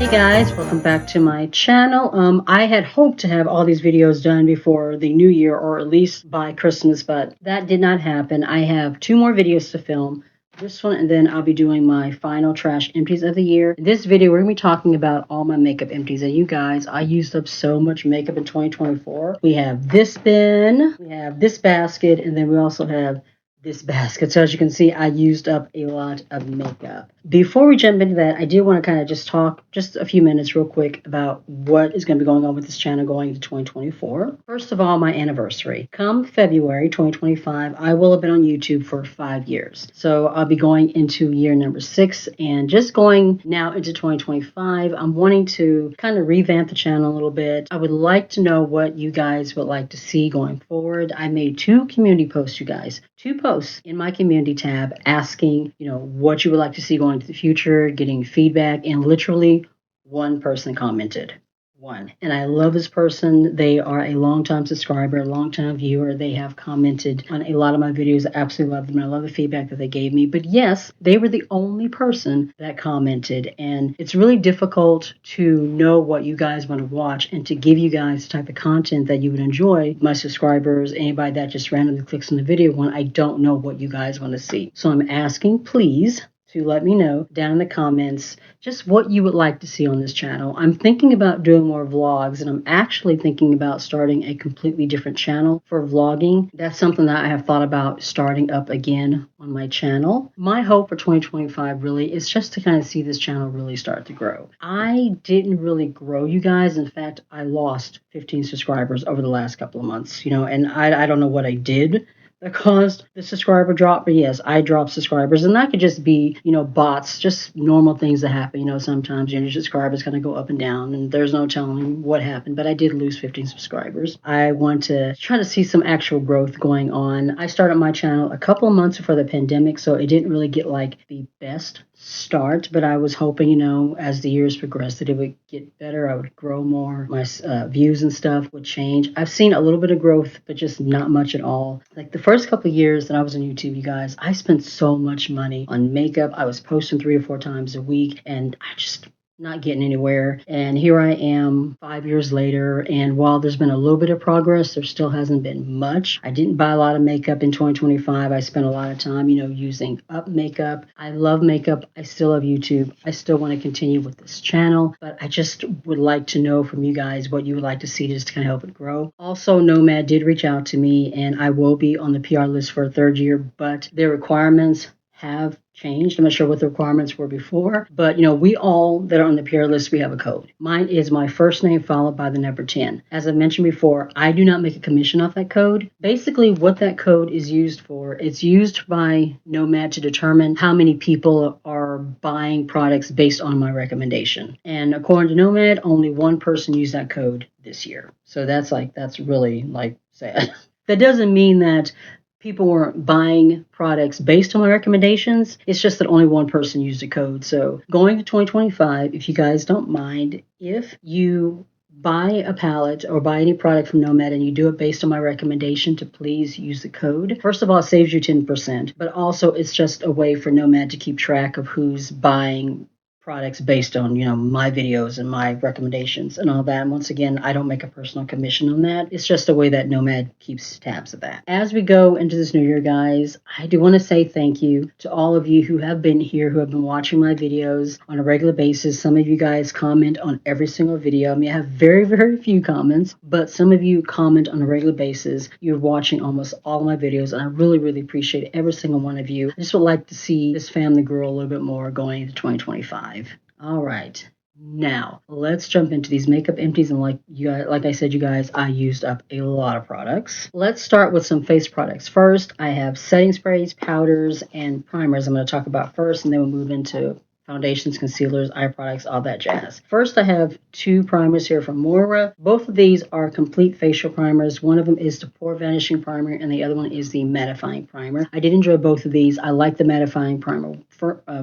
Hey guys, welcome back to my channel. I had hoped to have all these videos done before the new year or at least by Christmas, but that did not happen. I have 2 more videos to film. This one, and then I'll be doing my final trash empties of the year. In this video, we're going to be talking about all my makeup empties. And you guys, I used up so much makeup in 2024. We have this bin, we have this basket, and then we also have this basket. So as you can see, I used up a lot of makeup. Before we jump into that, I do want to kind of just talk just a few minutes real quick about what is going to be going on with this channel going into 2024. First of all, my anniversary. Come February 2025, I will have been on YouTube for 5 years. So I'll be going into year number 6 and just going now into 2025. I'm wanting to kind of revamp the channel a little bit. I would like to know what you guys would like to see going forward. I made 2 community posts, you guys. 2 posts in my community tab asking, what you would like to see going into the future, getting feedback, and literally 1 person commented. 1. And I love this person. They are a longtime subscriber, a longtime viewer. They have commented on a lot of my videos. I absolutely love them. I love the feedback that they gave me. But yes, they were the only person that commented. And it's really difficult to know what you guys want to watch and to give you guys the type of content that you would enjoy. My subscribers, anybody that just randomly clicks on the video when I don't know what you guys want to see. So I'm asking, please, to let me know down in the comments just what you would like to see on this channel. I'm thinking about doing more vlogs, and I'm actually thinking about starting a completely different channel for vlogging. That's something that I have thought about starting up again on my channel. My hope for 2025 really is just to kind of see this channel really start to grow. I didn't really grow, you guys. In fact, I lost 15 subscribers over the last couple of months, and I don't know what I did that caused the subscriber drop. But yes, I dropped subscribers, and that could just be, bots, just normal things that happen. Sometimes your subscribers kind of go up and down, and there's no telling what happened. But I did lose 15 subscribers. I want to try to see some actual growth going on. I started my channel a couple of months before the pandemic, so it didn't really get like the best start, but I was hoping, as the years progressed, that it would get better. I would grow more. My views and stuff would change. I've seen a little bit of growth, but just not much at all. Like the first couple of years that I was on YouTube, you guys, I spent so much money on makeup. I was posting 3 or 4 times a week, and I just not getting anywhere. And here I am 5 years later, and while there's been a little bit of progress, there still hasn't been much. I didn't buy a lot of makeup in 2025. I spent a lot of time, using up makeup. I love makeup. I still love YouTube. I still want to continue with this channel, but I just would like to know from you guys what you would like to see just to kind of help it grow. Also, Nomad did reach out to me, and I will be on the PR list for a 3rd year, but their requirements have changed. I'm not sure what the requirements were before, but we all that are on the PR list, we have a code. Mine is my first name followed by the number 10. As I mentioned before, I do not make a commission off that code. Basically, what that code is used for, it's used by Nomad to determine how many people are buying products based on my recommendation. And according to Nomad, only 1 person used that code this year. So that's really sad. That doesn't mean that people weren't buying products based on my recommendations. It's just that only 1 person used the code. So going to 2025, if you guys don't mind, if you buy a palette or buy any product from Nomad and you do it based on my recommendation, to please use the code. First of all, it saves you 10%, but also it's just a way for Nomad to keep track of who's buying products based on, my videos and my recommendations and all that. And once again, I don't make a personal commission on that. It's just a way that Nomad keeps tabs of that. As we go into this new year, guys, I do want to say thank you to all of you who have been here, who have been watching my videos on a regular basis. Some of you guys comment on every single video. I have very, very few comments, but some of you comment on a regular basis. You're watching almost all my videos, and I really, really appreciate every single one of you. I just would like to see this family grow a little bit more going into 2025. All right, now let's jump into these makeup empties. And like I said, you guys, I used up a lot of products. Let's start with some face products. First, I have setting sprays, powders, and primers I'm going to talk about first, and then we'll move into foundations, concealers, eye products, all that jazz. First, I have 2 primers here from Moira. Both of these are complete facial primers. One of them is the pore vanishing primer, and the other one is the mattifying primer. I did enjoy both of these. I like the mattifying primer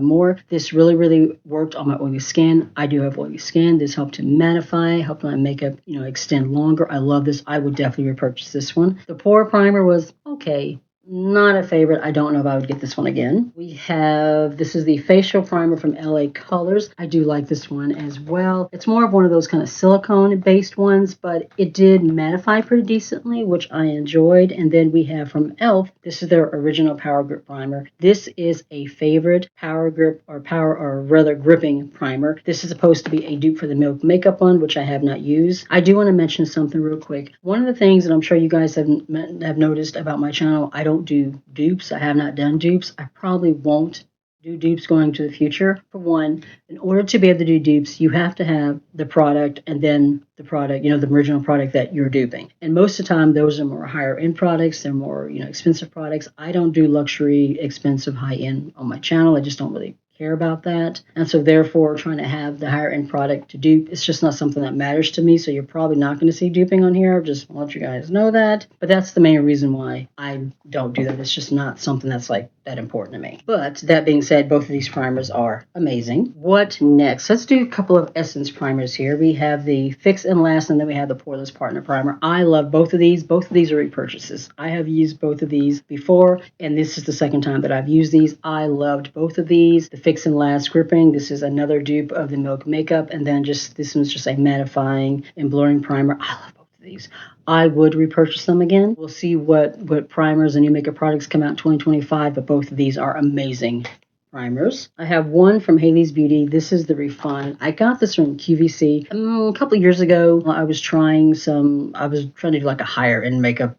more. This really, really worked on my oily skin. I do have oily skin. This helped to mattify, helped my makeup, extend longer. I love this. I would definitely repurchase this one. The pore primer was okay. Not a favorite. I don't know if I would get this one again. This is the facial primer from LA Colors. I do like this one as well. It's more of one of those kind of silicone based ones, but it did mattify pretty decently, which I enjoyed. And then we have from e.l.f. This is their original Power Grip Primer. This is a favorite Power Grip or rather gripping primer. This is supposed to be a dupe for the Milk makeup one, which I have not used. I do want to mention something real quick. One of the things that I'm sure you guys have noticed about my channel, I don't do dupes. I have not done dupes. I probably won't do dupes going to the future. For one, in order to be able to do dupes, you have to have the product and then the product, the original product that you're duping. And most of the time, those are more higher end products. They're more, expensive products. I don't do luxury, expensive, high end on my channel. I just don't really care about that. And so therefore trying to have the higher end product to dupe, it's just not something that matters to me. So you're probably not going to see duping on here. Just want you guys to know that. But that's the main reason why I don't do that. It's just not something that's like that important to me. But that being said, both of these primers are amazing. What next? Let's do a couple of Essence primers here. We have the Fix and Last, and then we have the Poreless Partner Primer. I love both of these. Both of these are repurchases. I have used both of these before, and this is the second time that I've used these. I loved both of these. The Fix and Last Gripping. This is another dupe of the Milk makeup, and then this one's just a mattifying and blurring primer. I love both of these. I would repurchase them again. We'll see what primers and new makeup products come out in 2025, but both of these are amazing primers. I have one from Haley's Beauty. This is the Refine. I got this from QVC a couple of years ago. I was trying to do like a higher end makeup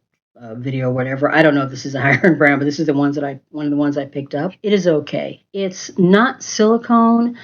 video, whatever. I don't know if this is a higher end brand, but this is one of the ones I picked up. It is okay. It's not silicone,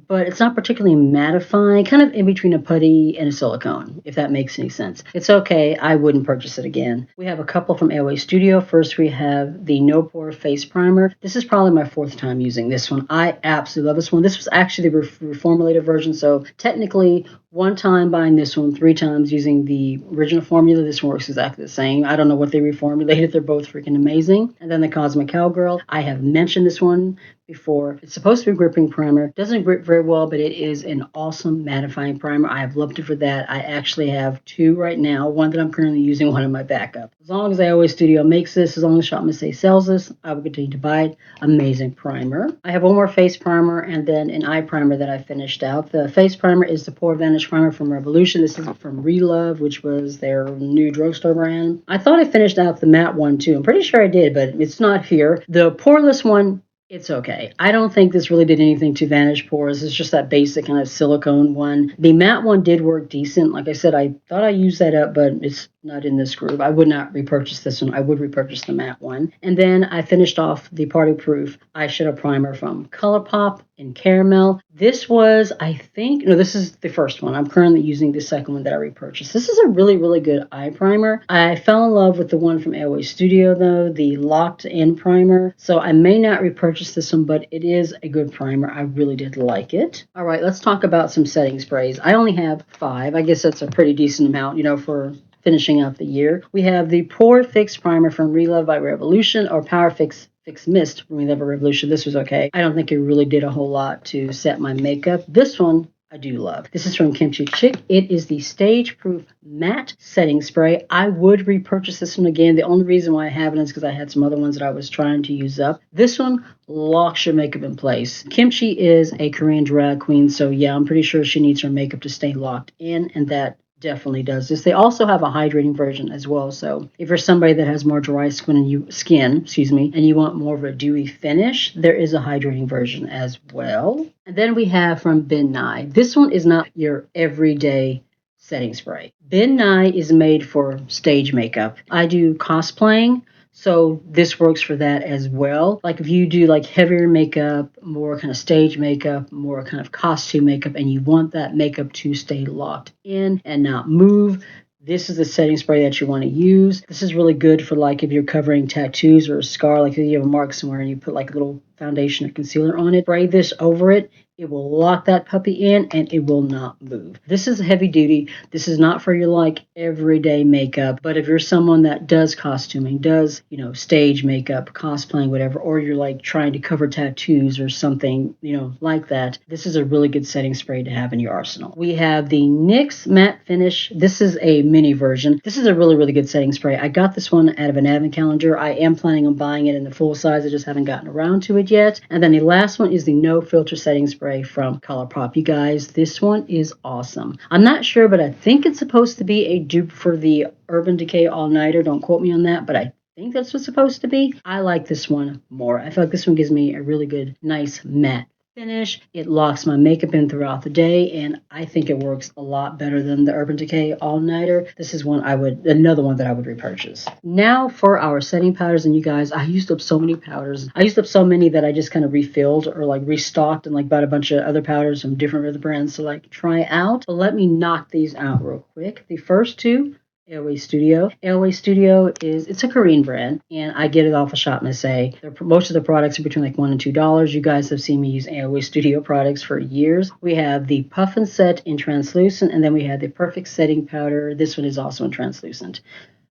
but it's not particularly mattifying, kind of in between a putty and a silicone, if that makes any sense. It's okay. I wouldn't purchase it again. We have a couple from AOA Studio. First, we have the No Pore Face Primer. This is probably my fourth time using this one. I absolutely love this one. This was actually the reformulated version, so technically one time buying this one, 3 times using the original formula. This one works exactly the same. I don't know what they reformulated. They're both freaking amazing. And then the Cosmic Cowgirl. I have mentioned this one before. It's supposed to be a gripping primer. Doesn't grip very well, but it is an awesome mattifying primer. I have loved it for that. I actually have 2 right now. One that I'm currently using, one in my backup. As long as AOA Studio makes this, as long as Shop Miss A sells this, I will continue to buy it. Amazing primer. I have one more face primer and then an eye primer that I finished out. The face primer is the Pore Vanish Primer from Revolution. This is from Relove, which was their new drugstore brand. I thought I finished out the matte one too. I'm pretty sure I did, but it's not here. The poreless one, it's okay. I don't think this really did anything to vanish pores. It's just that basic kind of silicone one. The matte one did work decent. Like I said, I thought I used that up, but it's not in this group. I would not repurchase this one. I would repurchase the matte one. And then I finished off the Party Proof eyeshadow primer from ColourPop in Caramel. This was, this is the first one. I'm currently using the second one that I repurchased. This is a really, really good eye primer. I fell in love with the one from AOA Studio, though, the Locked In primer. So I may not repurchase this one, but it is a good primer. I really did like it. All right, let's talk about some setting sprays. I only have 5. I guess that's a pretty decent amount, for finishing out the year. We have the Pore Fix Primer from Relove by Revolution, or Power Fix Mist from Relove by Revolution. This was okay. I don't think it really did a whole lot to set my makeup. This one I do love. This is from Kimchi Chick. It is the Stage Proof Matte Setting Spray. I would repurchase this one again. The only reason why I haven't is because I had some other ones that I was trying to use up. This one locks your makeup in place. Kimchi is a Korean drag queen, so yeah, I'm pretty sure she needs her makeup to stay locked in, and that definitely does this. They also have a hydrating version as well. So if you're somebody that has more dry skin and you want more of a dewy finish, there is a hydrating version as well. And then we have from Ben Nye. This one is not your everyday setting spray. Ben Nye is made for stage makeup. I do cosplaying, so this works for that as well. Like if you do like heavier makeup, more kind of stage makeup, more kind of costume makeup, and you want that makeup to stay locked in and not move, this is the setting spray that you want to use. This is really good for like if you're covering tattoos or a scar, like if you have a mark somewhere and you put like a little foundation or concealer on it, spray this over it. It will lock that puppy in and it will not move. This is heavy duty. This is not for your like everyday makeup, but if you're someone that does costuming, does, stage makeup, cosplaying, whatever, or you're like trying to cover tattoos or something, like that, this is a really good setting spray to have in your arsenal. We have the NYX Matte Finish. This is a mini version. This is a really, really good setting spray. I got this one out of an advent calendar. I am planning on buying it in the full size. I just haven't gotten around to it yet. And then the last one is the No Filter Setting Spray from ColourPop. You guys, this one is awesome. I'm not sure, but I think it's supposed to be a dupe for the Urban Decay All Nighter. Don't quote me on that, but I think that's what's supposed to be. I like this one more. I feel like this one gives me a really good, nice matte finish. It locks my makeup in throughout the day, and I think it works a lot better than the Urban Decay All Nighter. This is another one that I would repurchase. Now for our setting powders, and you guys, I used up so many powders. I used up so many that I just kind of refilled or like restocked and like bought a bunch of other powders from different other brands to like try out. But let me knock these out real quick. The first two, Airways Studio. Airways Studio it's a Korean brand, and I get it off of Shop Miss A. Most of the products are between like $1 and $2. You guys have seen me use Airways Studio products for years. We have the Puff and Set in translucent, and then we have the Perfect Setting Powder. This one is also in translucent.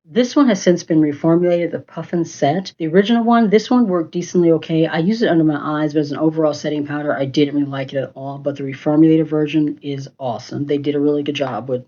This one has since been reformulated, the Puff and Set. The original one, this one worked decently okay. I used it under my eyes, but as an overall setting powder, I didn't really like it at all. But the reformulated version is awesome. They did a really good job with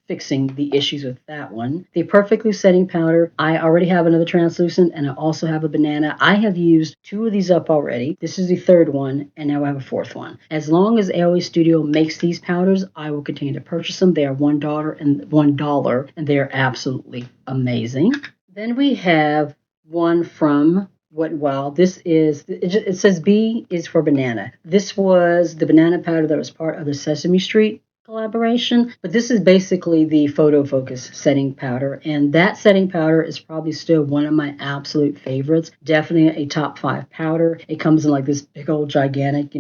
fixing the issues with that one. The Perfectly Setting Powder, I already have another translucent, and I also have a banana. I have used 2 of these up already. This is the 3rd one, and now I have a 4th one. As long as Airways Studio makes these powders, I will continue to purchase them. They are $1 and they are absolutely amazing. Then we have one from Wet n Wild. It says B is for banana. This was the banana powder that was part of the Sesame Street collaboration, but this is basically the photo focus setting powder, and that setting powder is probably still one of my absolute favorites. Definitely a top 5 powder. It comes in like this big old gigantic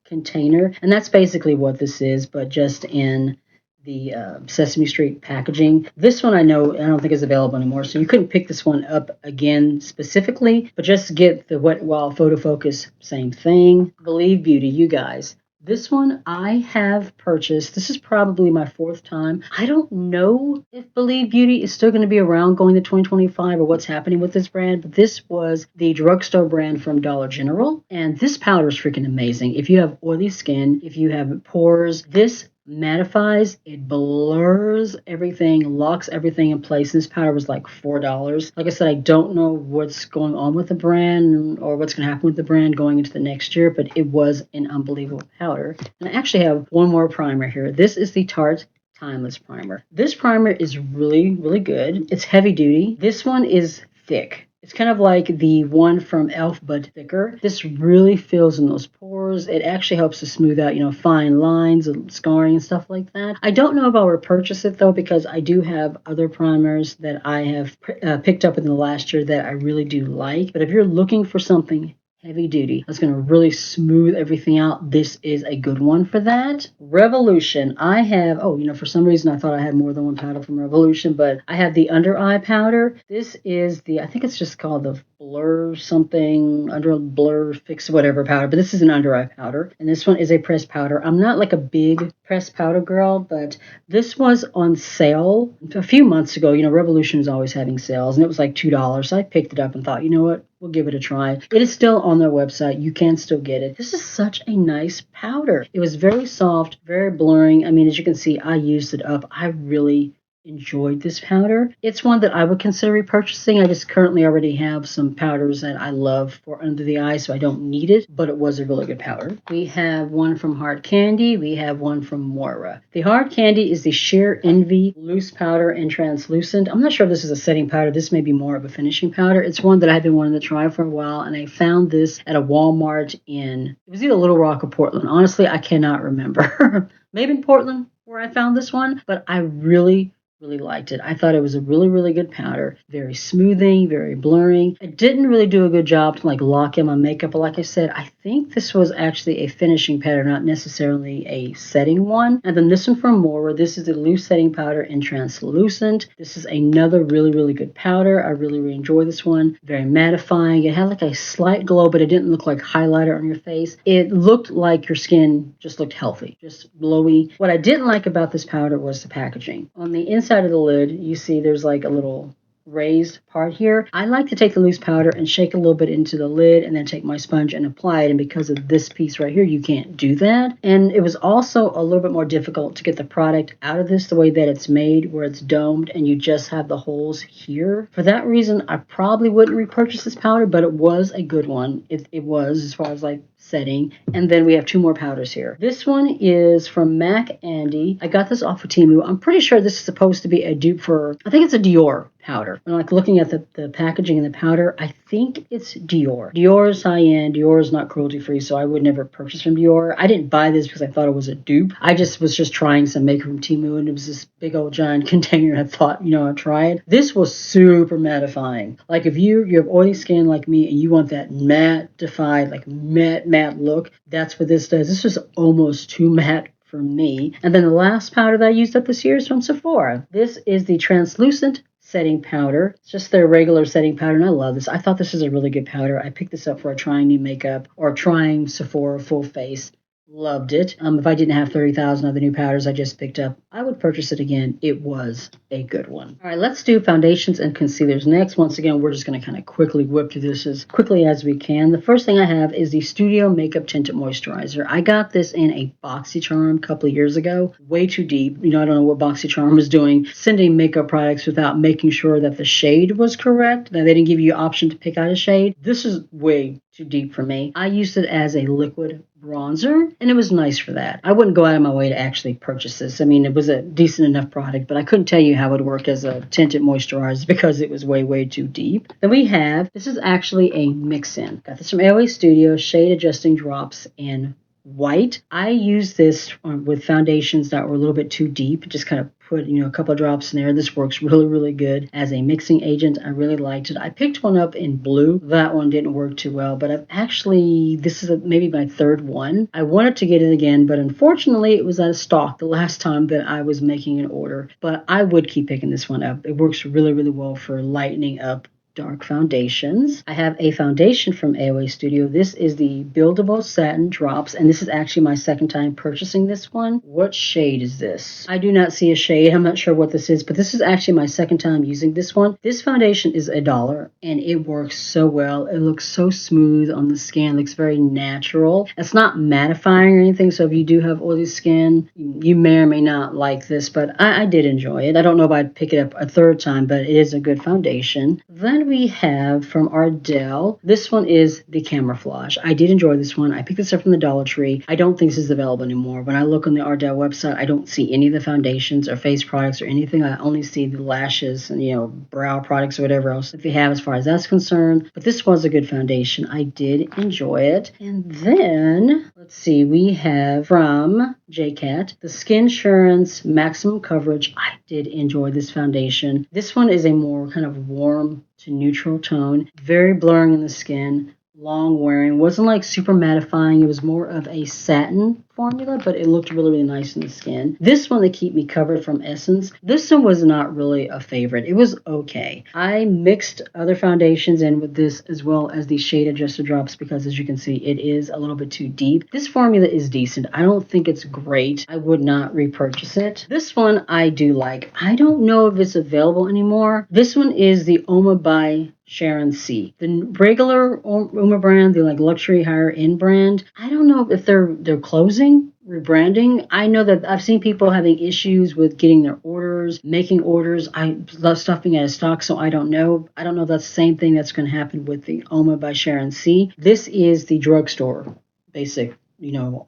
container, and that's basically what this is, but just in the Sesame Street packaging. This one I don't think is available anymore, so you couldn't pick this one up again specifically, but just get the Wet n Wild photo focus, same thing. Believe Beauty, you guys. This one I have purchased. This is probably my 4th time. I don't know if Believe Beauty is still going to be around going to 2025 or what's happening with this brand, but this was the drugstore brand from Dollar General, and this powder is freaking amazing. If you have oily skin, if you have pores, this mattifies, it blurs everything, locks everything in place. This powder was like $4. Like I said, I don't know what's going on with the brand or what's going to happen with the brand going into the next year, but it was an unbelievable powder. And I actually have one more primer here. This is the Tarte Timeless Primer. This primer is really, really good. It's heavy duty. This one is thick. It's kind of like the one from e.l.f. but thicker. This really fills in those pores. It actually helps to smooth out, fine lines and scarring and stuff like that. I don't know if I'll repurchase it though, because I do have other primers that I have picked up in the last year that I really do like. But if you're looking for something heavy duty, that's going to really smooth everything out, this is a good one for that. Revolution, I have, for some reason I thought I had more than one powder from Revolution, but I have the under eye powder. This is I think it's just called the Blur something, under blur fix whatever powder, but this is an under eye powder, and this one is a pressed powder. I'm not like a big pressed powder girl, but this was on sale a few months ago. Revolution is always having sales, and it was like $2, so I picked it up and thought, you know what, we'll give it a try. It is still on their website. You can still get it. This is such a nice powder. It was very soft, very blurring. I mean, as you can see, I used it up. I really enjoyed this powder. It's one that I would consider repurchasing. I just currently already have some powders that I love for under the eye, so I don't need it, but it was a really good powder. We have one from Hard Candy. We have one from Moira. The Hard Candy is the Sheer Envy loose powder and translucent. I'm not sure if this is a setting powder. This may be more of a finishing powder. It's one that I've been wanting to try for a while, and I found this at a Walmart it was either Little Rock or Portland. Honestly, I cannot remember. Maybe in Portland where I found this one, but I really really liked it. I thought it was a really, really good powder. Very smoothing, very blurring. It didn't really do a good job to like lock in my makeup, but like I said, I think this was actually a finishing powder, not necessarily a setting one. And then this one from Mora, this is a loose setting powder in translucent. This is another really, really good powder. I really, really enjoy this one. Very mattifying. It had like a slight glow, but it didn't look like highlighter on your face. It looked like your skin just looked healthy, just glowy. What I didn't like about this powder was the packaging. On the inside of the lid, you see there's like a little raised part here. I like to take the loose powder and shake a little bit into the lid and then take my sponge and apply it. And because of this piece right here, you can't do that. And it was also a little bit more difficult to get the product out of this the way that it's made, where it's domed and you just have the holes here. For that reason, I probably wouldn't repurchase this powder, but it was a good one. It was, as far as like setting. And then we have two more powders here. This one is from Mac Andy. I got this off of Temu. I'm pretty sure this is supposed to be a dupe for, I think it's a Dior powder. When like looking at the packaging and the powder, I think it's Dior. Dior is high-end. Dior is not cruelty-free, so I would never purchase from Dior. I didn't buy this because I thought it was a dupe. I just was trying some makeup from Temu, and it was this big old giant container, and I thought, I'd try it. This was super mattifying. Like if you have oily skin like me and you want that mattified, like matte look, that's what this does. This was almost too matte for me. And then the last powder that I used up this year is from Sephora. This is the translucent setting powder. It's just their regular setting powder, and I love this. I thought this was a really good powder. I picked this up for trying new makeup or trying Sephora full face. Loved it. If I didn't have 30,000 of the new powders I just picked up, I would purchase it again. It was a good one. All right, let's do foundations and concealers next. Once again, we're just going to kind of quickly whip through this as quickly as we can. The first thing I have is the Studio Makeup Tinted Moisturizer. I got this in a BoxyCharm a couple of years ago. Way too deep. I don't know what BoxyCharm was doing, sending makeup products without making sure that the shade was correct, that they didn't give you an option to pick out a shade. This is way too deep for me. I used it as a liquid bronzer, and it was nice for that. I wouldn't go out of my way to actually purchase this. I mean, it was a decent enough product, but I couldn't tell you how it would work as a tinted moisturizer because it was way too deep. Then we have, this is actually a mix-in. Got this from AOA Studio, Shade Adjusting Drops in white. I used this with foundations that were a little bit too deep, just kind of put a couple of drops in there. This works really good as a mixing agent. I really liked it. I picked one up in blue. That one didn't work too well, but I've actually, this is maybe my third one. I wanted to get it again, but unfortunately it was out of stock the last time that I was making an order, but I would keep picking this one up. It works really well for lightening up dark foundations. I have a foundation from AOA Studio. This is the Buildable Satin Drops, and this is actually my second time purchasing this one. What shade is this? I do not see a shade. I'm not sure what this is, but this is actually my second time using this one. This foundation is $1, and it works so well. It looks so smooth on the skin. It looks very natural. It's not mattifying or anything, so if you do have oily skin, you may or may not like this, but I did enjoy it. I don't know if I'd pick it up a third time, but it is a good foundation. Then we have from Ardell, this one is the Camouflage. I did enjoy this one. I picked this up from the Dollar Tree. I don't think this is available anymore. When I look on the Ardell website, I don't see any of the foundations or face products or anything. I only see the lashes and brow products or whatever else that they have as far as that's concerned. But this was a good foundation. I did enjoy it. And then, let's see, we have from JCat, the Skin Assurance Maximum Coverage. I did enjoy this foundation. This one is a more kind of warm to neutral tone, very blurring in the skin, long wearing, wasn't like super mattifying. It was more of a satin formula, but it looked really nice in the skin. This one, they keep me covered from Essence. This one was not really a favorite. It was okay. I mixed other foundations in with this as well as the Shade Adjusted Drops because, as you can see, it is a little bit too deep. This formula is decent. I don't think it's great. I would not repurchase it. This one I do like. I don't know if it's available anymore. This one is the Oma by Sharon C. The regular Oma brand, the luxury higher end brand, I don't know if they're closing, rebranding. I know that I've seen people having issues with getting their orders, making orders. I love stuffing out of stock, so I don't know. I don't know if that's the same thing that's going to happen with the Oma by Sharon C. This is the drugstore basic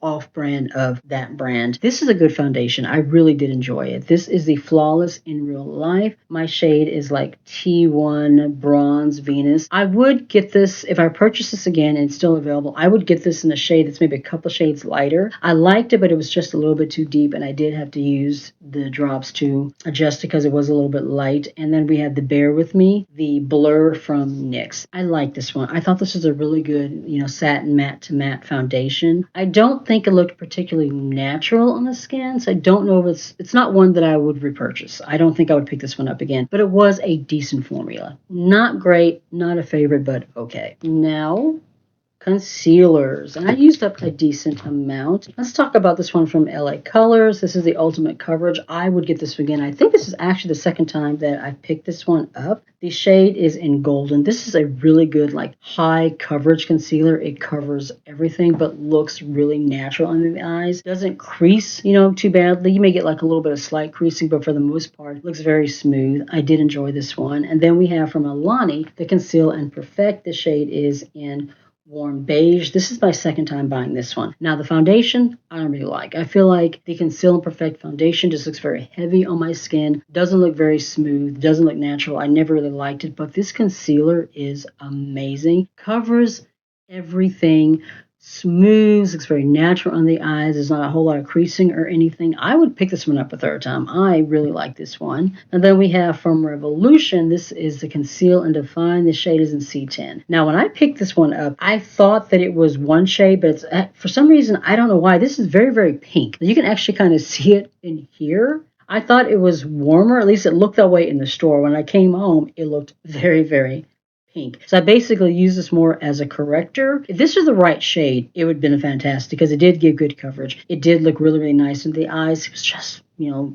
off-brand of that brand. This is a good foundation. I really did enjoy it. This is the Flawless in Real Life. My shade is like T1 Bronze Venus. I would get this, if I purchase this again and it's still available, I would get this in a shade that's maybe a couple shades lighter. I liked it, but it was just a little bit too deep, and I did have to use the drops to adjust because it was a little bit light. And then we had the Bear With Me, the Blur from NYX. I like this one. I thought this was a really good, satin matte to matte foundation. I don't think it looked particularly natural on the skin, so I don't know if it's not one that I would repurchase. I don't think I would pick this one up again, but it was a decent formula. Not great, not a favorite, but okay. Now, concealers, and I used up a decent amount. Let's talk about this one from LA Colors. This is the Ultimate Coverage. I would get this again. I think this is actually the second time that I picked this one up. The shade is in Golden. This is a really good, like, high coverage concealer. It covers everything but looks really natural under the eyes. Doesn't crease, too badly. You may get like a little bit of slight creasing, but for the most part, it looks very smooth. I did enjoy this one. And then we have from Alani the Conceal and Perfect. The shade is in Warm Beige. This is my second time buying this one. Now, the foundation, I don't really like. I feel like the Conceal and Perfect foundation just looks very heavy on my skin. Doesn't look very smooth. Doesn't look natural. I never really liked it, but this concealer is amazing. Covers everything. Smooth, looks very natural on the eyes. There's not a whole lot of creasing or anything. I would pick this one up a third time. I really like this one. And then we have from Revolution, this is the Conceal and Define. The shade is in C10. Now, when I picked this one up, I thought that it was one shade, but it's for some reason, I don't know why. This is very, very pink. You can actually kind of see it in here. I thought it was warmer. At least it looked that way in the store. When I came home, it looked very, very pink. So I basically use this more as a corrector. If this was the right shade, it would have been fantastic because it did give good coverage. It did look really, really nice in the eyes. It was just,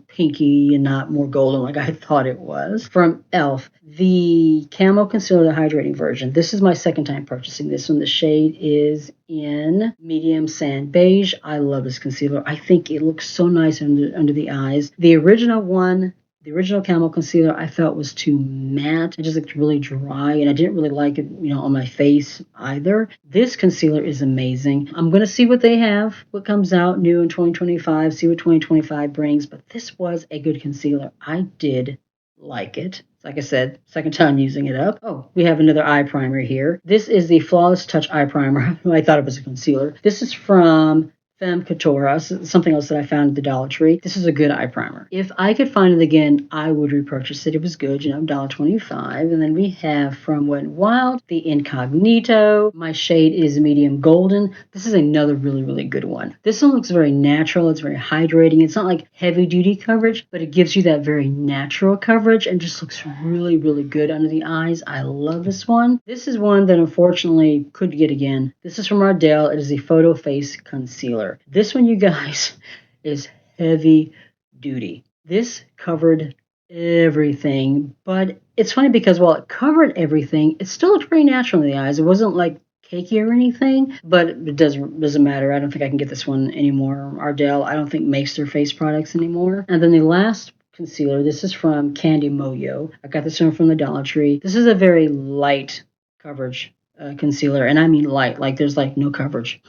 pinky and not more golden like I thought it was. From e.l.f., the Camo Concealer, the hydrating version. This is my second time purchasing this one. The shade is in Medium Sand Beige. I love this concealer. I think it looks so nice under the eyes. The original one, the original Camo Concealer, I felt was too matte. It just looked really dry, and I didn't really like it, on my face either. This concealer is amazing. I'm going to see what they have, what comes out new in 2025, see what 2025 brings, but this was a good concealer. I did like it. Like I said, second time using it up. Oh, we have another eye primer here. This is the Flawless Touch Eye Primer. I thought it was a concealer. This is from Femme Couture, something else that I found at the Dollar Tree. This is a good eye primer. If I could find it again, I would repurchase it. It was good, $1.25. And then we have from Wet n Wild, the Incognito. My shade is Medium Golden. This is another really, really good one. This one looks very natural. It's very hydrating. It's not like heavy duty coverage, but it gives you that very natural coverage and just looks really, really good under the eyes. I love this one. This is one that unfortunately could get again. This is from Ardell. It is the Photo Face Concealer. This one, you guys, is heavy duty. This covered everything, but it's funny because while it covered everything, it still looked pretty natural in the eyes. It wasn't like cakey or anything, but it doesn't matter. I don't think I can get this one anymore. Ardell, I don't think makes their face products anymore. And then the last concealer, this is from Candy Moyo. I got this one from the Dollar Tree. This is a very light coverage concealer, and I mean light, like there's like no coverage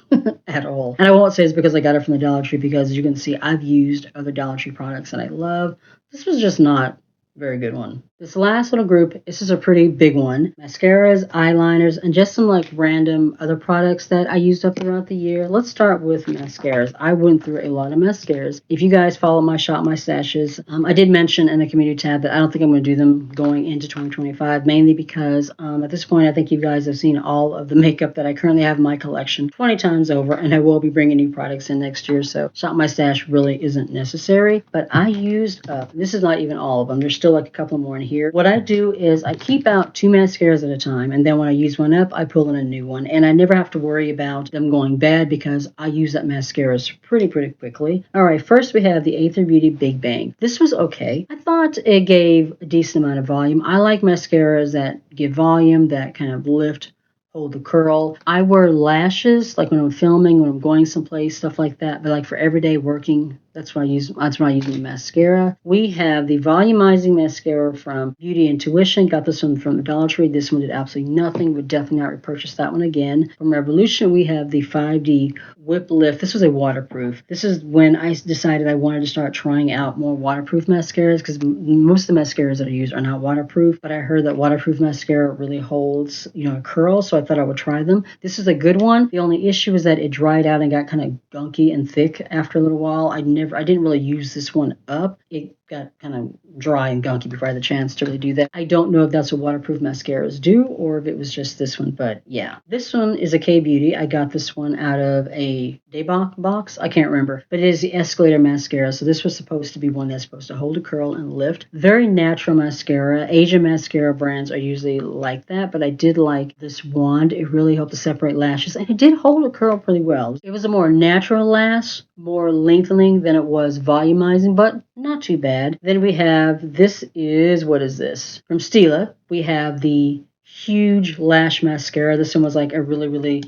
at all. And I won't say it's because I got it from the Dollar Tree, because as you can see, I've used other Dollar Tree products and I love. This was just not a very good one. This last little group, this is a pretty big one. Mascaras, eyeliners, and just some like random other products that I used up throughout the year. Let's start with mascaras. I went through a lot of mascaras. If you guys follow my Shop My Stashes, I did mention in the community tab that I don't think I'm going to do them going into 2025, mainly because at this point, I think you guys have seen all of the makeup that I currently have in my collection 20 times over, and I will be bringing new products in next year, so Shop My Stash really isn't necessary. But I used, this is not even all of them. There's still like a couple more in here. What I do is I keep out 2 mascaras at a time, and then when I use one up, I pull in a new one, and I never have to worry about them going bad because I use that mascaras pretty quickly. All right, first we have the A3 Beauty Big Bang. This was okay. I thought it gave a decent amount of volume. I like mascaras that give volume, that kind of lift, hold the curl. I wear lashes like when I'm filming, when I'm going someplace, stuff like that. But like for everyday working, That's why I'm using the mascara. We have the volumizing mascara from Beauty Intuition. Got this one from the Dollar Tree. This one did absolutely nothing. Would definitely not repurchase that one again. From Revolution, we have the 5D Whip Lift. This was a waterproof. This is when I decided I wanted to start trying out more waterproof mascaras, because most of the mascaras that I use are not waterproof, but I heard that waterproof mascara really holds, a curl, so I thought I would try them. This is a good one. The only issue is that it dried out and got kind of gunky and thick after a little while. I didn't really use this one up. It got kind of dry and gunky before I had the chance to really do that. I don't know if that's what waterproof mascaras do or if it was just this one, but yeah. This one is a K-Beauty. I got this one out of a Daybach box. I can't remember, but it is the Escalator mascara. So this was supposed to be one that's supposed to hold a curl and lift. Very natural mascara. Asian mascara brands are usually like that, but I did like this wand. It really helped to separate lashes, and it did hold a curl pretty well. It was a more natural lash, more lengthening than it was volumizing, but not too bad. Then we have, what is this? From Stila, we have the huge lash mascara. This one was like a really, really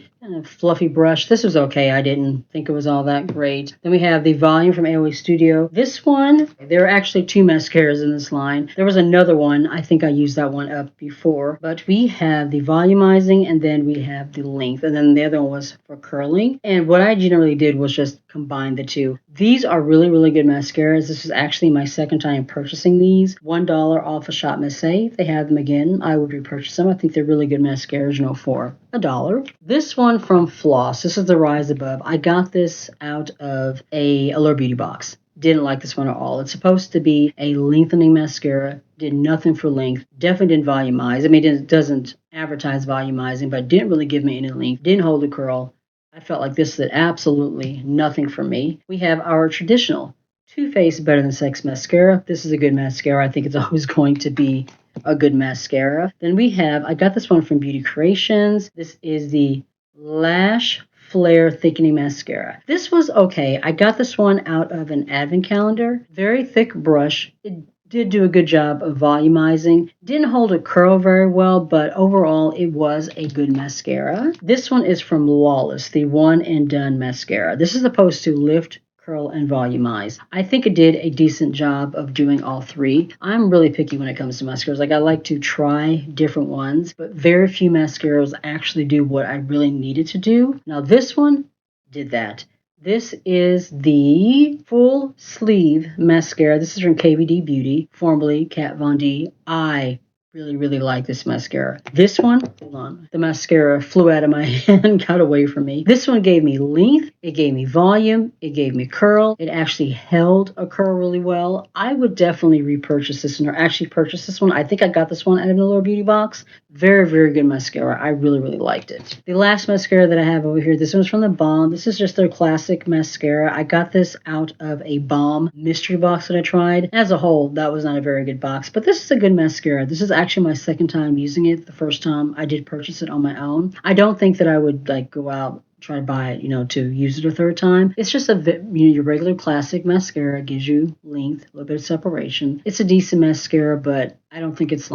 fluffy brush. This was okay. I didn't think it was all that great. Then we have the Volume from AOA Studio. This one, there are actually two mascaras in this line. There was another one. I think I used that one up before. But we have the volumizing, and then we have the length. And then the other one was for curling. And what I generally did was just combine the two. These are really, really good mascaras. This is actually my second time purchasing these. $1 off a Shop Miss A. If they have them again, I would repurchase them. I think they're really good mascaras, for $1. This one from Floss. This is the Rise Above. I got this out of a Allure Beauty box. Didn't like this one at all. It's supposed to be a lengthening mascara. Did nothing for length. Definitely didn't volumize. I mean, it doesn't advertise volumizing, but didn't really give me any length. Didn't hold a curl. I felt like this did absolutely nothing for me. We have our traditional Too Faced Better Than Sex mascara. This is a good mascara. I think it's always going to be a good mascara. Then we have, I got this one from Beauty Creations. This is the Lash Flare Thickening Mascara. This was okay. I got this one out of an advent calendar. Very thick brush. It did do a good job of volumizing. Didn't hold a curl very well, but overall it was a good mascara. This one is from Lawless, the One and Done mascara. This is supposed to lift, curl, and volumize. I think it did a decent job of doing all three. I'm really picky when it comes to mascaras. Like, I like to try different ones, but very few mascaras actually do what I really needed to do. Now this one did that. This is the Full Sleeve Mascara. This is from KVD Beauty, formerly Kat Von D. I really, really like this mascara. This one, hold on, the mascara flew out of my hand, got away from me. This one gave me length, it gave me volume, it gave me curl. It actually held a curl really well. I would definitely repurchase this one, or actually purchase this one. I think I got this one out of the Allure Beauty box. Very, very good mascara. I really, really liked it. The last mascara that I have over here, this one's from the Balm. This is just their classic mascara. I got this out of a Balm mystery box that I tried. As a whole, that was not a very good box, but this is a good mascara. This is actually my second time using it. The first time I did purchase it on my own. I don't think that I would go out try to buy it, to use it a third time. It's just your regular classic mascara. Gives you length, a little bit of separation. It's a decent mascara, but I don't think it's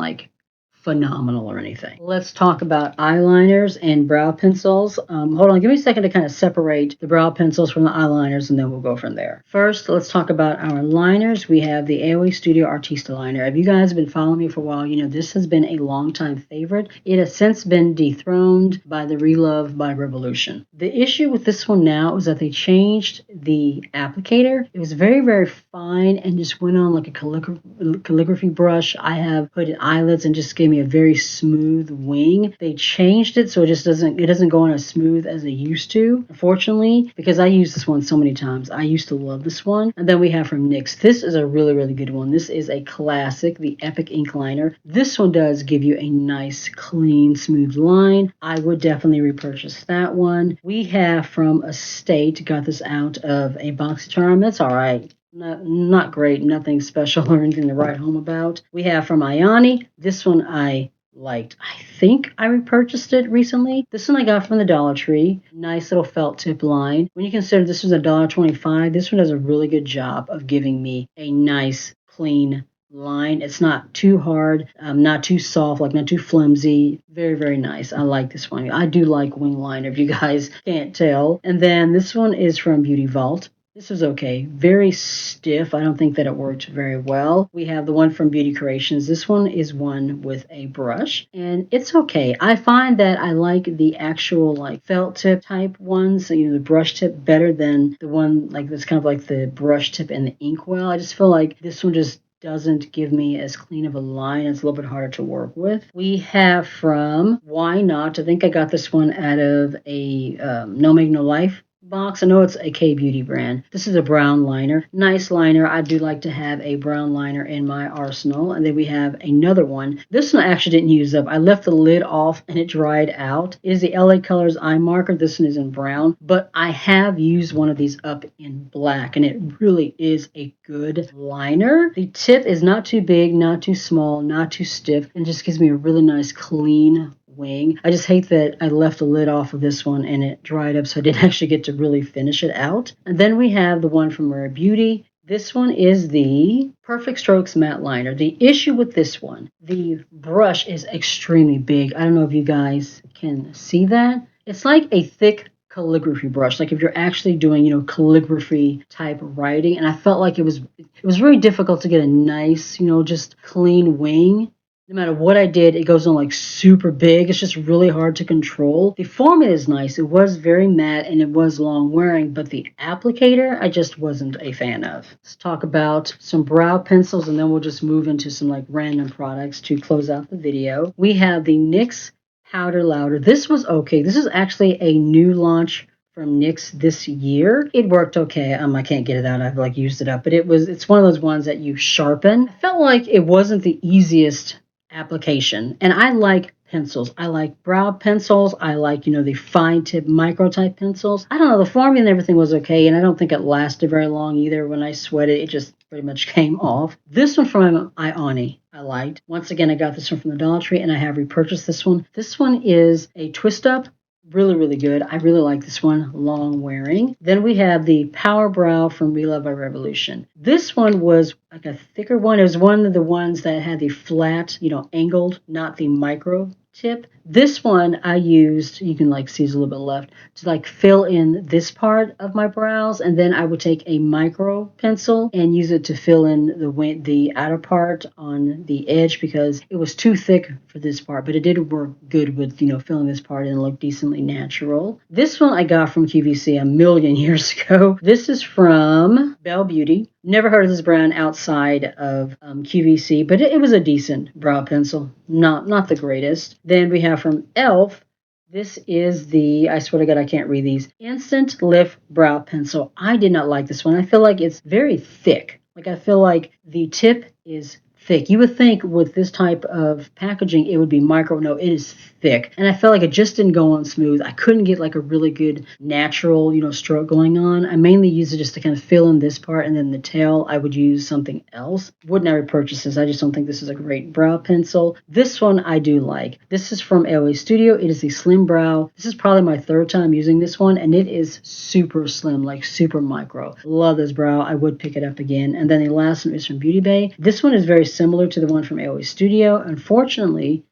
phenomenal or anything. Let's talk about eyeliners and brow pencils. Hold on, give me a second to kind of separate the brow pencils from the eyeliners, and then we'll go from there. First, let's talk about our liners. We have the AOA Studio Artista liner. If you guys have been following me for a while, this has been a long time favorite. It has since been dethroned by the Relove by Revolution. The issue with this one now is that they changed the applicator. It was very, very fine and just went on like a calligraphy brush. I have put in eyelids and just gave me a very smooth wing. They changed it so it doesn't go on as smooth as they used to, unfortunately, because I use this one so many times. I used to love this one. And then we have from NYX. This is a really, really good one. This is a classic, the Epic Ink Liner. This one does give you a nice, clean, smooth line. I would definitely repurchase that one. We have from Estate, got this out of a BoxyCharm. That's all right. Not great, nothing special or anything to write home about. We have from Ayani. This one I liked. I think I repurchased it recently. This one I got from the Dollar Tree. Nice little felt tip line. When you consider this was $1.25, this one does a really good job of giving me a nice, clean line. It's not too hard, not too soft, not too flimsy. Very, very nice. I like this one. I do like wing liner, if you guys can't tell. And then this one is from Beauty Vault. This was okay. Very stiff. I don't think that it worked very well. We have the one from Beauty Creations. This one is one with a brush, and it's okay. I find that I like the actual like felt tip type ones, the brush tip, better than the one like that's kind of like the brush tip and the inkwell. I just feel like this one just doesn't give me as clean of a line. It's a little bit harder to work with. We have from Why Not. I think I got this one out of a No Make No Life box. I know it's a K-Beauty brand. This is a brown liner. Nice liner. I do like to have a brown liner in my arsenal. And then we have another one. This one I actually didn't use up. I left the lid off and it dried out. It is the LA Colors Eye Marker. This one is in brown, but I have used one of these up in black, and it really is a good liner. The tip is not too big, not too small, not too stiff, and just gives me a really nice clean wing. I just hate that I left the lid off of this one and it dried up, so I didn't actually get to really finish it out. And then we have the one from Rare Beauty. This one is the Perfect Strokes Matte Liner. The issue with this one, the brush is extremely big. I don't know if you guys can see that. It's like a thick calligraphy brush, like if you're actually doing calligraphy type writing, and I felt like it was very difficult to get a nice just clean wing. No matter what I did, it goes on like super big. It's just really hard to control. The formula is nice. It was very matte and it was long wearing, but the applicator I just wasn't a fan of. Let's talk about some brow pencils, and then we'll just move into some like random products to close out the video. We have the NYX Powder Louder. This was okay. This is actually a new launch from NYX this year. It worked okay. I can't get it out. I've like used it up, but it's one of those ones that you sharpen. I felt like it wasn't the easiest application, and I like pencils. I like brow pencils. I like the fine tip micro type pencils. I don't know, the formula and everything was okay, and I don't think it lasted very long either. When I sweated, it just pretty much came off. This one from Ioni I liked. Once again, I got this one from the Dollar Tree, and I have repurchased this one. This one is a twist up. Really, really good. I really like this one, long wearing. Then we have the Power Brow from Relove by Revolution. This one was like a thicker one. It was one of the ones that had the flat, angled, not the micro tip. This one I used, you can like see it's a little bit left, to like fill in this part of my brows, and then I would take a micro pencil and use it to fill in the outer part on the edge, because it was too thick for this part, but it did work good with filling this part and look decently natural. This one I got from QVC a million years ago. This is from Belle Beauty. Never heard of this brand outside of QVC, but it was a decent brow pencil. Not the greatest. Then we have from e.l.f. This is the, I swear to God, I can't read these, Instant Lift Brow Pencil. I did not like this one. I feel like it's very thick. Like I feel like the tip is thick. You would think with this type of packaging it would be micro. No, it is thick. And I felt like it just didn't go on smooth. I couldn't get like a really good natural, stroke going on. I mainly use it just to kind of fill in this part, and then the tail I would use something else. Would not repurchase this. I just don't think this is a great brow pencil. This one I do like. This is from LA Studio. It is the Slim Brow. This is probably my third time using this one, and it is super slim, like super micro. Love this brow. I would pick it up again. And then the last one is from Beauty Bay. This one is very similar to the one from LA Studio. Unfortunately,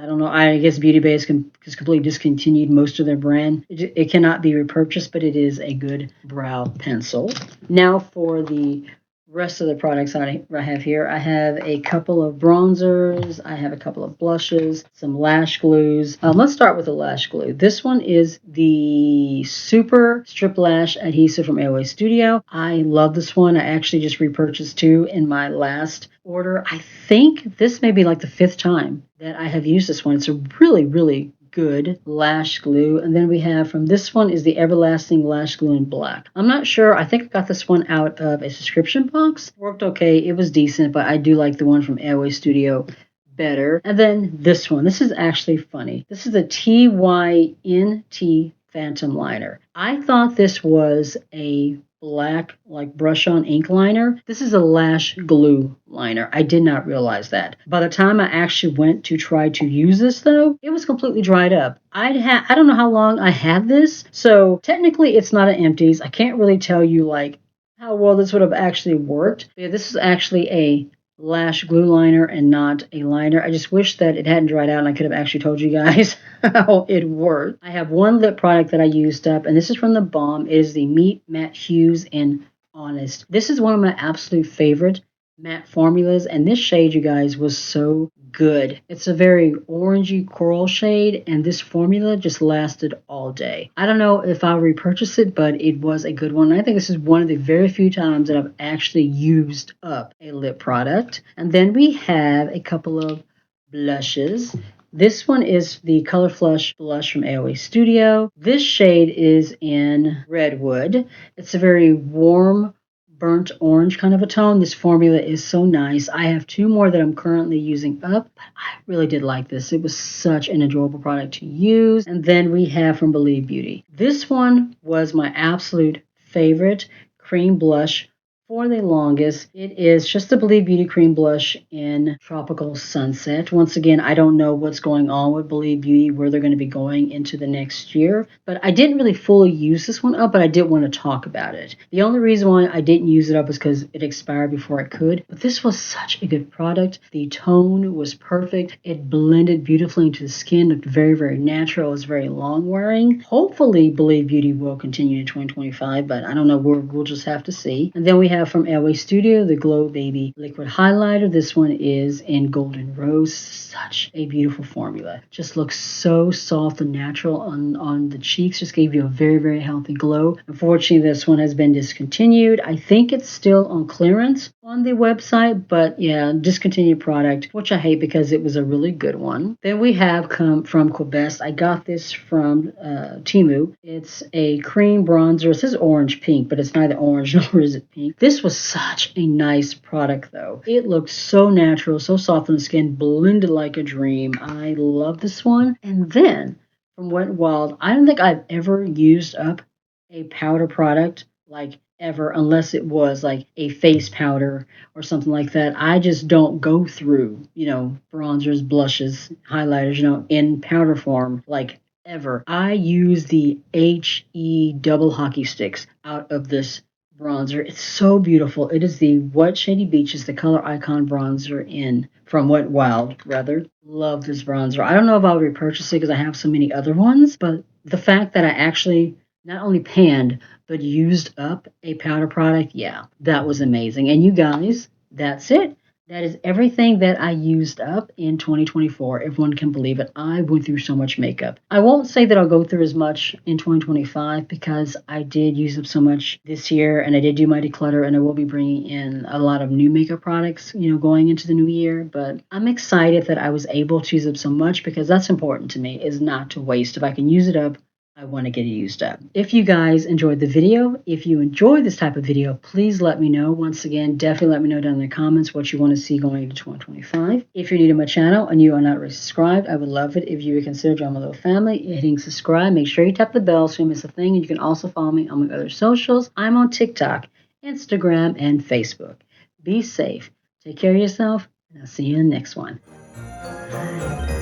I don't know, I guess Beauty Bay has completely discontinued most of their brand. It cannot be repurchased, but it is a good brow pencil. Now for the rest of the products I have here. I have a couple of bronzers. I have a couple of blushes, some lash glues. Let's start with the lash glue. This one is the Super Strip Lash Adhesive from LA Studio. I love this one. I actually just repurchased two in my last order. I think this may be like the 5th time that I have used this one. It's a really, really good lash glue. And then we have from this one is the Everlasting Lash Glue in black. I'm not sure. I think I got this one out of a subscription box. Worked okay. It was decent, but I do like the one from LA Studio better. And then this one. This is actually funny. This is a TYNT Phantom Liner. I thought this was a black like brush on ink liner. This is a lash glue liner. I did not realize that. By the time I actually went to try to use this though, it was completely dried up. I don't know how long I had this, so technically it's not an Empties. I can't really tell you like how well this would have actually worked. But yeah, this is actually a lash glue liner and not a liner. I just wish that it hadn't dried out and I could have actually told you guys how it worked. I have one lip product that I used up, and this is from the Balm. It is the Meet Matte Hues in Honest. This is one of my absolute favorite matte formulas, and this shade, you guys, was so good. It's a very orangey coral shade, and this formula just lasted all day. I don't know if I'll repurchase it, but it was a good one. I think this is one of the very few times that I've actually used up a lip product. And then we have a couple of blushes. This one is the Color Flush blush from AOA Studio. This shade is in Redwood. It's a very warm, burnt orange kind of a tone. This formula is so nice. I have two more that I'm currently using up, but I really did like this. It was such an enjoyable product to use. And then we have from Believe Beauty. This one was my absolute favorite cream blush for the longest. It is just the Believe Beauty cream blush in Tropical Sunset. Once again, I don't know what's going on with Believe Beauty, where they're going to be going into the next year, but I didn't really fully use this one up, but I did want to talk about it. The only reason why I didn't use it up is because it expired before I could, but this was such a good product. The tone was perfect. It blended beautifully into the skin, looked very, very natural. It was very long wearing. Hopefully, Believe Beauty will continue in 2025, but I don't know. We'll just have to see. And then we have from AOA Studio, the Glow Baby Liquid Highlighter. This one is in Golden Rose. Such a beautiful formula. Just looks so soft and natural on the cheeks. Just gave you a very, very healthy glow. Unfortunately, this one has been discontinued. I think it's still on clearance on the website, but yeah, discontinued product, which I hate because it was a really good one. Then we have come from Quebest. I got this from Temu. It's a cream bronzer. It says orange pink, but it's neither orange nor is it pink. This was such a nice product though. It looked so natural, so soft on the skin, blended like a dream. I love this one. And then from Wet n Wild, I don't think I've ever used up a powder product like ever, unless it was like a face powder or something like that. I just don't go through, bronzers, blushes, highlighters, in powder form like ever. I use the HE double hockey sticks out of this bronzer. It's so beautiful. It is the Wet Shady Beaches, the Color Icon bronzer in from Wet n Wild, rather. Love this bronzer. I don't know if I'll repurchase it because I have so many other ones, but the fact that I actually not only panned but used up a powder product, yeah, that was amazing. And you guys, that's it. That is everything that I used up in 2024, if one can believe it. I went through so much makeup. I won't say that I'll go through as much in 2025 because I did use up so much this year, and I did do my declutter, and I will be bringing in a lot of new makeup products, going into the new year. But I'm excited that I was able to use up so much because that's important to me, is not to waste. If I can use it up, I want to get it used up. If you guys enjoyed the video, if you enjoy this type of video, please let me know. Once again, definitely let me know down in the comments what you want to see going into 2025. If you're new to my channel and you are not already subscribed, I would love it if you would consider joining my little family, hitting subscribe. Make sure you tap the bell so you don't miss a thing. And you can also follow me on my other socials. I'm on TikTok, Instagram, and Facebook. Be safe. Take care of yourself, and I'll see you in the next one. Bye.